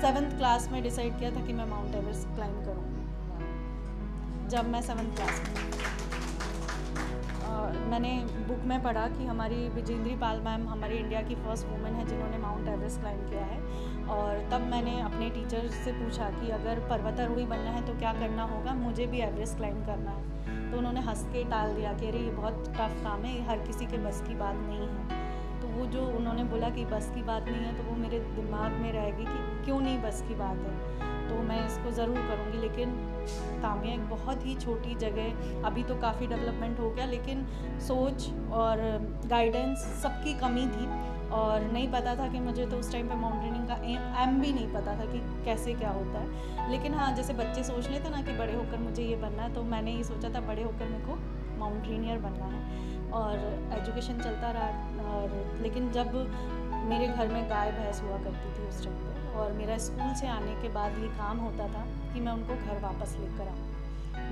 7th class में decide किया था कि मैं माउंट एवरेस्ट क्लाइंब करूँगी। जब मैं 7th क्लास में मैंने बुक में पढ़ा कि हमारी विजेंद्री पाल मैम हमारी इंडिया की फ़र्स्ट वुमेन है जिन्होंने माउंट एवरेस्ट क्लाइंब किया है। और तब मैंने अपने टीचर से पूछा कि अगर पर्वतारोही बनना है तो क्या करना होगा, मुझे भी एवरेस्ट क्लाइंब करना है। तो उन्होंने हंस के टाल दिया कि अरे ये बहुत टफ काम है, ये हर किसी के बस की बात नहीं है। तो वो जो उन्होंने बोला कि बस की बात नहीं है, तो वो मेरे दिमाग में रहेगी कि क्यों नहीं बस की बात है, तो मैं इसको ज़रूर करूँगी। लेकिन तामिया एक बहुत ही छोटी जगह, अभी तो काफ़ी डेवलपमेंट हो गया, लेकिन सोच और गाइडेंस सबकी कमी थी और नहीं पता था कि मुझे तो उस टाइम पे माउंटेनिंग का एम भी नहीं पता था कि कैसे क्या होता है। लेकिन हाँ, जैसे बच्चे सोच लेते ना कि बड़े होकर मुझे ये बनना है, तो मैंने ये सोचा था बड़े होकर मेरे को माउंटेनियर बनना है। और एजुकेशन चलता रहा। और लेकिन जब मेरे घर में गाय भैंस हुआ करती थी उस टाइम पे, और मेरा स्कूल से आने के बाद ये काम होता था कि मैं उनको घर वापस लेकर आऊँ,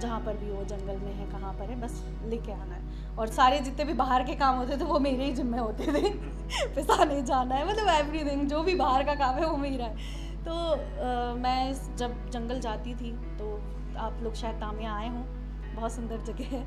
जहाँ पर भी हो, जंगल में है, कहाँ पर है, बस लेके आना है। और सारे जितने भी बाहर के काम होते थे वो मेरे ही जिम्मे होते थे पिसाने जाना है, मतलब एवरीथिंग जो भी बाहर का काम है वो मेरा है। तो मैं जब जंगल जाती थी, तो आप लोग शायद तामिया आए हों, बहुत सुंदर जगह है।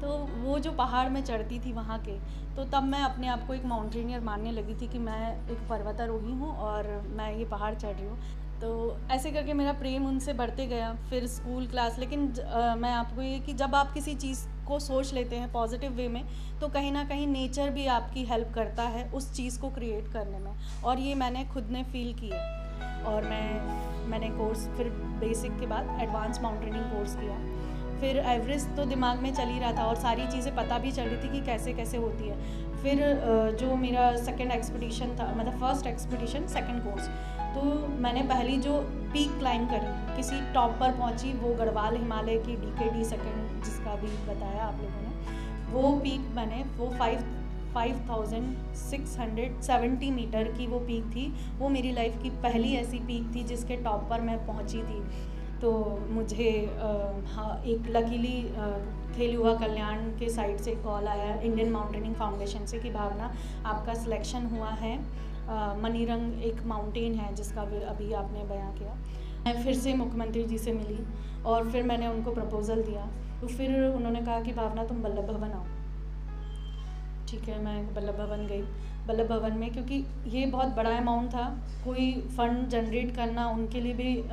तो वो जो पहाड़ में चढ़ती थी वहाँ के, तो तब मैं अपने आप को एक माउंटेनियर मानने लगी थी कि मैं एक पर्वतारोही हूँ और मैं ये पहाड़ चढ़ रही हूँ। तो ऐसे करके मेरा प्रेम उनसे बढ़ते गया। फिर स्कूल क्लास, लेकिन मैं आपको ये कि जब आप किसी चीज़ को सोच लेते हैं पॉजिटिव वे में, तो कहीं ना कहीं नेचर भी आपकी हेल्प करता है उस चीज़ को क्रिएट करने में। और ये मैंने खुद ने फील किया। और मैंने कोर्स फिर बेसिक के बाद एडवांस माउंटेनिंग कोर्स किया। फिर एवरेस्ट तो दिमाग में चल ही रहा था और सारी चीज़ें पता भी चल रही थी कि कैसे कैसे होती है। फिर जो मेरा सेकंड एक्सपीडिशन था, मतलब फर्स्ट एक्सपीडिशन सेकंड कोर्स, तो मैंने पहली जो पीक क्लाइंब करी, किसी टॉप पर पहुंची, वो गढ़वाल हिमालय की DKD सेकंड, जिसका भी बताया आप लोगों ने, वो पीक मैंने, वो 5670 मीटर की वो पीक थी। वो मेरी लाइफ की पहली ऐसी पीक थी जिसके टॉप पर मैं पहुंची थी। तो मुझे एक लकीली खेल युवा कल्याण के साइड से कॉल आया, इंडियन माउंटेनिंग फाउंडेशन से, कि भावना आपका सिलेक्शन हुआ है, मनीरंग एक माउंटेन है जिसका अभी आपने बयां किया। मैं फिर से मुख्यमंत्री जी से मिली और फिर मैंने उनको प्रपोज़ल दिया। तो फिर उन्होंने कहा कि भावना तुम वल्लभ भवन आओ। ठीक है, मैं वल्लभ भवन गई। वल्लभ भवन में, क्योंकि ये बहुत बड़ा अमाउंट था, कोई फ़ंड जनरेट करना उनके लिए भी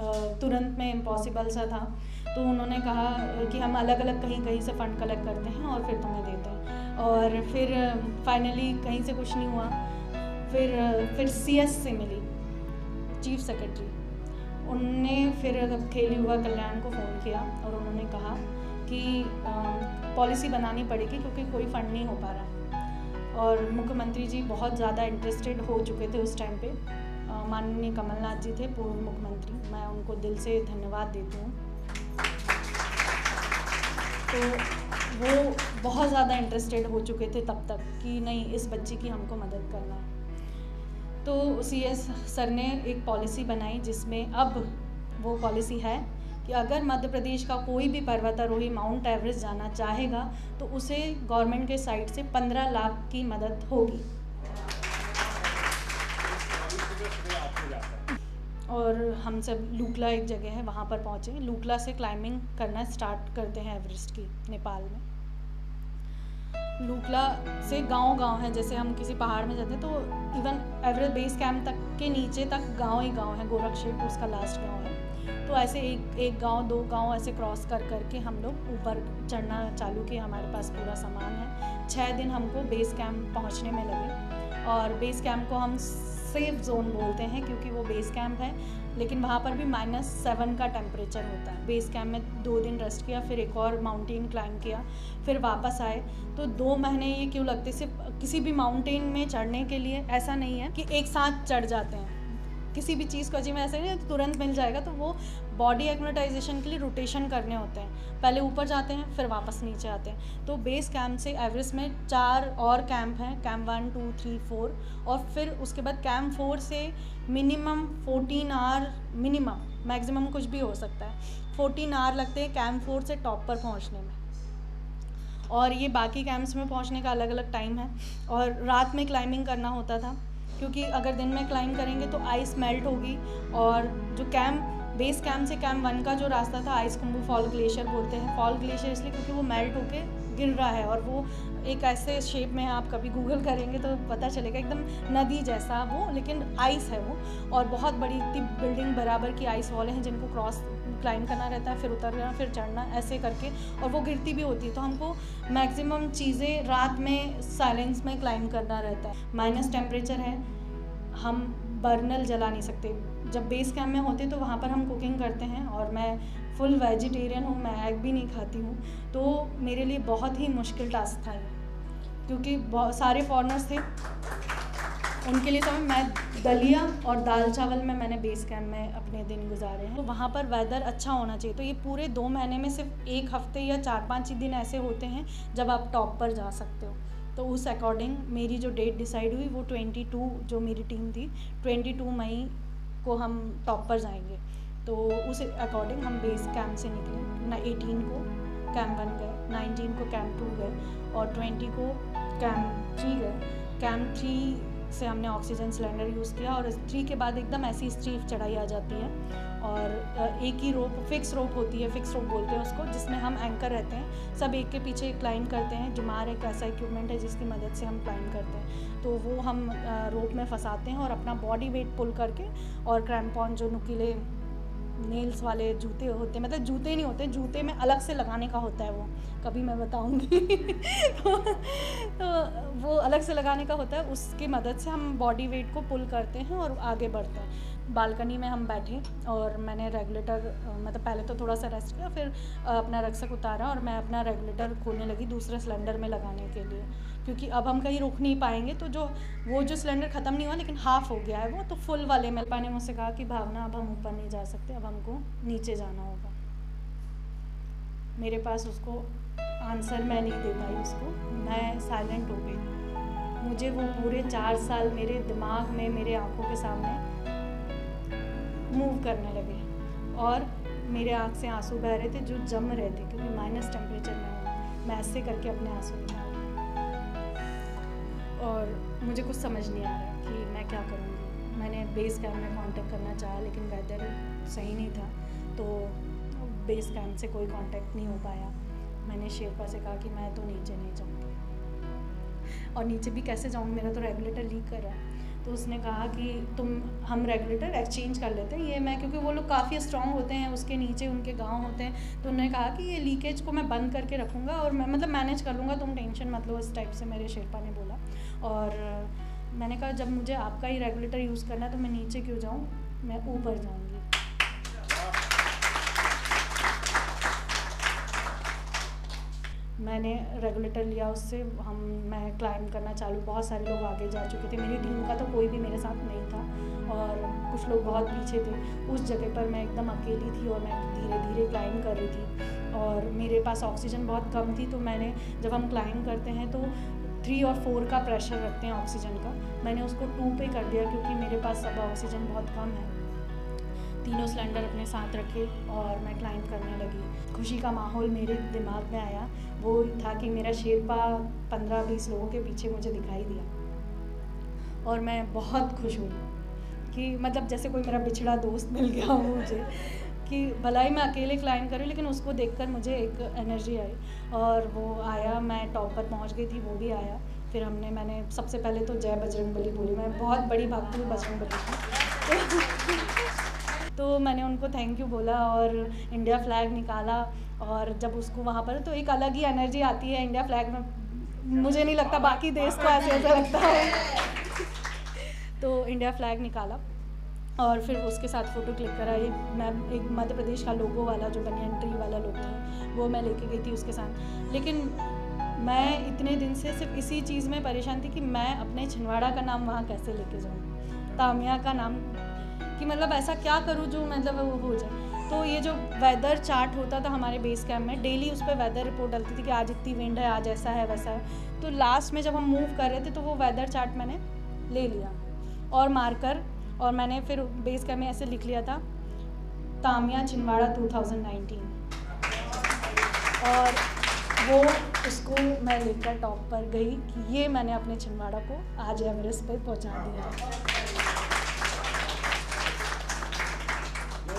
तुरंत में इम्पॉसिबल सा था। तो उन्होंने कहा कि हम अलग अलग कहीं से फ़ंड कलेक्ट करते हैं और फिर तुम्हें देते हैं। और फिर फाइनली कहीं से कुछ नहीं हुआ। फिर CS से मिली, चीफ सेक्रेटरी। उनने फिर खेल युवा कल्याण को फ़ोन किया और उन्होंने कहा कि पॉलिसी बनानी पड़ेगी क्योंकि कोई फ़ंड नहीं हो पा रहा। और मुख्यमंत्री जी बहुत ज़्यादा इंटरेस्टेड हो चुके थे उस टाइम पे। माननीय कमलनाथ जी थे पूर्व मुख्यमंत्री, मैं उनको दिल से धन्यवाद देती हूँ। तो वो बहुत ज़्यादा इंटरेस्टेड हो चुके थे तब तक कि नहीं, इस बच्ची की हमको मदद करना है। तो CS सर ने एक पॉलिसी बनाई जिसमें अब वो पॉलिसी है कि अगर मध्य प्रदेश का कोई भी पर्वतारोही माउंट एवरेस्ट जाना चाहेगा तो उसे गवर्नमेंट के साइड से 15 लाख की मदद होगी। और हम सब लूकला एक जगह है वहाँ पर पहुँचे। लूकला से क्लाइंबिंग करना स्टार्ट करते हैं एवरेस्ट की, नेपाल में। लूकला से गांव है, जैसे हम किसी पहाड़ में जाते हैं तो इवन एवरेस्ट बेस कैंप तक के नीचे तक गांव ही गांव है। गोरक्षेत्र उसका लास्ट गांव है। तो ऐसे एक गांव, 2 गांव ऐसे क्रॉस करके हम लोग ऊपर चढ़ना चालू किया। हमारे पास पूरा सामान है। 6 दिन हमको बेस कैंप पहुंचने में लगे। और बेस कैंप को हम सेफ जोन बोलते हैं क्योंकि वो बेस कैंप है, लेकिन वहाँ पर भी -7 का टेम्परेचर होता है। बेस कैंप में 2 दिन रेस्ट किया, फिर एक और माउंटेन क्लाइंब किया, फिर वापस आए। तो 2 महीने ये क्यों लगते, सिर्फ किसी भी माउंटेन में चढ़ने के लिए ऐसा नहीं है कि एक साथ चढ़ जाते हैं। किसी भी चीज़ को अजीब ऐसे नहीं तुरंत मिल जाएगा, तो वो बॉडी एक्लिमेटाइजेशन के लिए रोटेशन करने होते हैं। पहले ऊपर जाते हैं फिर वापस नीचे आते हैं। तो बेस कैंप से एवरेस्ट में 4 और कैंप हैं, कैंप 1, 2, 3, 4, और फिर उसके बाद कैंप 4 से मिनिमम 14 आवर, मिनिमम, मैक्सिमम कुछ भी हो सकता है, 14 आवर लगते हैं कैंप 4 से टॉप पर पहुंचने में। और ये बाकी कैंप्स में पहुंचने का अलग अलग टाइम है। और रात में क्लाइंबिंग करना होता था। क्योंकि अगर दिन में क्लाइंब करेंगे तो आइस मेल्ट होगी, और जो बेस कैंप से कैंप 1 का जो रास्ता था आइसकुंबू फॉल ग्लेशियर बोलते हैं। फॉल ग्लेशियर इसलिए क्योंकि वो मेल्ट होके गिर रहा है, और वो एक ऐसे शेप में है, आप कभी गूगल करेंगे तो पता चलेगा, एकदम नदी जैसा वो, लेकिन आइस है वो, और बहुत बड़ी इतनी बिल्डिंग बराबर की आइस वॉलें हैं जिनको क्रॉस क्लाइंब करना रहता है, फिर उतरना, फिर चढ़ना, ऐसे करके, और वो गिरती भी होती है। तो हमको मैक्सिमम चीज़ें रात में साइलेंस में क्लाइंब करना रहता है। माइनस टेम्परेचर है, हम बर्नल जला नहीं सकते। जब बेस कैंप में होते तो वहाँ पर हम कुकिंग करते हैं, और मैं फुल वेजिटेरियन हूँ, मैं एग भी नहीं खाती हूँ, तो मेरे लिए बहुत ही मुश्किल टास्क था ये, क्योंकि बहुत सारे फॉरेनर्स थे, उनके लिए तो मैं दलिया और दाल चावल में मैंने बेस कैंप में अपने दिन गुजारे हैं। तो वहाँ पर वेदर अच्छा होना चाहिए। तो ये पूरे 2 महीने में सिर्फ 1 हफ्ते या 4-5 दिन ऐसे होते हैं जब आप टॉप पर जा सकते हो। तो उस अकॉर्डिंग मेरी जो डेट डिसाइड हुई वो 22, जो मेरी टीम थी, 22 मई को हम टॉप पर जाएंगे। तो उस अकॉर्डिंग हम बेस कैंप से निकले। 18 को कैंप 1 गए, 19 को कैंप 2 गए, और 20 को कैंप 3 गए। कैंप 3 से हमने ऑक्सीजन सिलेंडर यूज़ किया, और 3 के बाद एकदम ऐसी स्टीफ चढ़ाई आ जाती है, और एक ही रोप, फिक्स रोप होती है, फिक्स रोप बोलते हैं उसको, जिसमें हम एंकर रहते हैं, सब एक के पीछे क्लाइंब करते हैं। जुमार एक ऐसा इक्विपमेंट है जिसकी मदद से हम क्लाइंब करते हैं। तो वो हम रोप में फंसाते हैं और अपना बॉडी वेट पुल करके, और क्रैम्पॉन जो नुकीले नेल्स वाले जूते होते हैं, मतलब जूते नहीं होते, जूते में अलग से लगाने का होता है, वो कभी मैं बताऊंगी तो वो अलग से लगाने का होता है, उसकी मदद से हम बॉडी वेट को पुल करते हैं और आगे बढ़ते हैं। बालकनी में हम बैठे, और मैंने रेगुलेटर, मतलब पहले तो थोड़ा सा रेस्ट किया, फिर अपना रक्सक उतारा, और मैं अपना रेगुलेटर खोलने लगी दूसरे सिलेंडर में लगाने के लिए, क्योंकि अब हम कहीं रुक नहीं पाएंगे। तो वो जो सिलेंडर ख़त्म नहीं हुआ, लेकिन हाफ़ हो गया है वो, तो फुल वाले में पापा ने मुझसे कहा कि भावना अब हम ऊपर नहीं जा सकते, अब हमको नीचे जाना होगा। मेरे पास उसको आंसर मैं नहीं दे पाई उसको, मैं साइलेंट हो गई। मुझे वो पूरे 4 साल मेरे दिमाग में, मेरे आँखों के सामने मूव करने लगे, और मेरे आँख से आंसू बह रहे थे जो जम रहे थे, क्योंकि माइनस टेम्परेचर में हूँ। मैं ऐसे करके अपने आंसू निकाल रही, और मुझे कुछ समझ नहीं आ रहा कि मैं क्या करूँगी। मैंने बेस कैंप में कांटेक्ट करना चाहा, लेकिन वेदर सही नहीं था, तो बेस कैंप से कोई कांटेक्ट नहीं हो पाया। मैंने शेरपा से कहा कि मैं तो नीचे नहीं जाऊँगी, और नीचे भी कैसे जाऊँगी, मेरा तो रेगुलेटर लीक कर रहा है। तो उसने कहा कि हम रेगुलेटर एक्सचेंज कर लेते हैं, ये मैं, क्योंकि वो लोग काफ़ी स्ट्रॉन्ग होते हैं, उसके नीचे उनके गांव होते हैं, तो उन्होंने कहा कि ये लीकेज को मैं बंद करके रखूँगा, और मैं मतलब मैनेज कर लूँगा, तुम टेंशन मत लो, इस टाइप से मेरे शेरपा ने बोला। और मैंने कहा जब मुझे आपका ही रेगुलेटर यूज़ करना है तो मैं नीचे क्यों जाऊँ, मैं ऊपर जाऊँगी। मैंने रेगुलेटर लिया उससे, मैं क्लाइंब करना चालू। बहुत सारे लोग आगे जा चुके थे, मेरी टीम का तो कोई भी मेरे साथ नहीं था, और कुछ लोग बहुत पीछे थे। उस जगह पर मैं एकदम अकेली थी, और मैं धीरे धीरे क्लाइंब कर रही थी, और मेरे पास ऑक्सीजन बहुत कम थी। तो मैंने, जब हम क्लाइंब करते हैं तो 3 और 4 का प्रेशर रखते हैं ऑक्सीजन का, मैंने उसको 2 पे कर दिया, क्योंकि मेरे पास अब ऑक्सीजन बहुत कम है। तीनों सिलेंडर अपने साथ रखे, और मैं क्लाइंब करने लगी। खुशी का माहौल मेरे दिमाग में आया, वो था कि मेरा शेरपा 15-20 लोगों के पीछे मुझे दिखाई दिया, और मैं बहुत खुश हुई कि मतलब जैसे कोई मेरा बिछड़ा दोस्त मिल गया हो मुझे, कि भला ही मैं अकेले क्लाइंब करूँ, लेकिन उसको देखकर मुझे एक एनर्जी आई, और वो आया, मैं टॉप पर पहुँच गई थी, वो भी आया। फिर मैंने सबसे पहले तो जय बजरंगबली बोली, मैं बहुत बड़ी भक्त हूँ बजरंगबली की तो मैंने उनको थैंक यू बोला, और इंडिया फ्लैग निकाला, और जब उसको वहाँ पर, तो एक अलग ही एनर्जी आती है इंडिया फ्लैग में, मुझे नहीं लगता बाकी देश को ऐसा लगता है तो इंडिया फ्लैग निकाला, और फिर उसके साथ फ़ोटो क्लिक कराई। मैं एक मध्य प्रदेश का लोगो वाला, जो बनियन ट्री वाला लोगो है, वो मैं लेके गई थी उसके साथ। लेकिन मैं इतने दिन से सिर्फ इसी चीज़ में परेशान थी कि मैं अपने छिंदवाड़ा का नाम वहाँ कैसे लेके जाऊँ, तामिया का नाम, कि मतलब ऐसा क्या करूँ जो मतलब वो हो जाए। तो ये जो वेदर चार्ट होता था हमारे बेस कैंप में, डेली उस पर वेदर रिपोर्ट डलती थी कि आज इतनी विंड है, आज ऐसा है वैसा है। तो लास्ट में जब हम मूव कर रहे थे तो वो वेदर चार्ट मैंने ले लिया और मार्कर, और मैंने फिर बेस कैंप में ऐसे लिख लिया था, तामिया छिंदवाड़ा 2019। और वो उसको मैं लेकर टॉप पर गई कि ये मैंने अपने छिंदवाड़ा को आज एवरेस्ट पे पहुंचा दिया।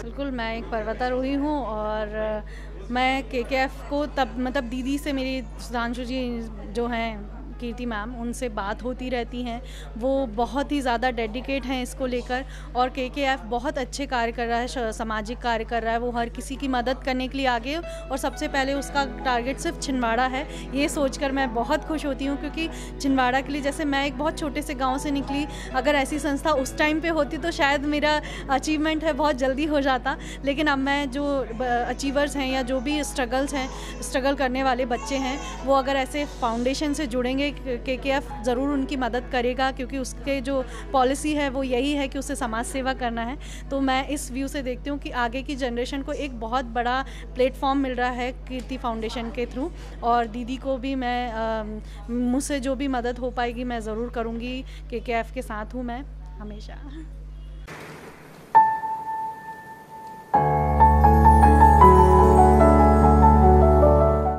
बिल्कुल, मैं एक पर्वतारोही हूँ और मैं केकेएफ को तब मतलब दीदी से मेरी सुधांशु जी जो हैं कीर्ति मैम, उनसे बात होती रहती हैं। वो बहुत ही ज़्यादा डेडिकेट हैं इसको लेकर और केकेएफ बहुत अच्छे कार्य कर रहा है, सामाजिक कार्य कर रहा है। वो हर किसी की मदद करने के लिए आगे और सबसे पहले उसका टारगेट सिर्फ छिंदवाड़ा है। ये सोचकर मैं बहुत खुश होती हूँ क्योंकि छिंदवाड़ा के लिए, जैसे मैं एक बहुत छोटे से गाँव से निकली, अगर ऐसी संस्था उस टाइम पर होती तो शायद मेरा अचीवमेंट है बहुत जल्दी हो जाता। लेकिन अब मैं जो अचीवर्स हैं या जो भी स्ट्रगल करने वाले बच्चे हैं, वो अगर ऐसे फाउंडेशन से जुड़ेंगे, केकेएफ ज़रूर उनकी मदद करेगा क्योंकि उसके जो पॉलिसी है वो यही है कि उसे समाज सेवा करना है। तो मैं इस व्यू से देखती हूँ कि आगे की जनरेशन को एक बहुत बड़ा प्लेटफॉर्म मिल रहा है कीर्ति फाउंडेशन के थ्रू, और दीदी को भी मैं मुझसे जो भी मदद हो पाएगी मैं ज़रूर करूँगी। केकेएफ के साथ हूँ मैं हमेशा।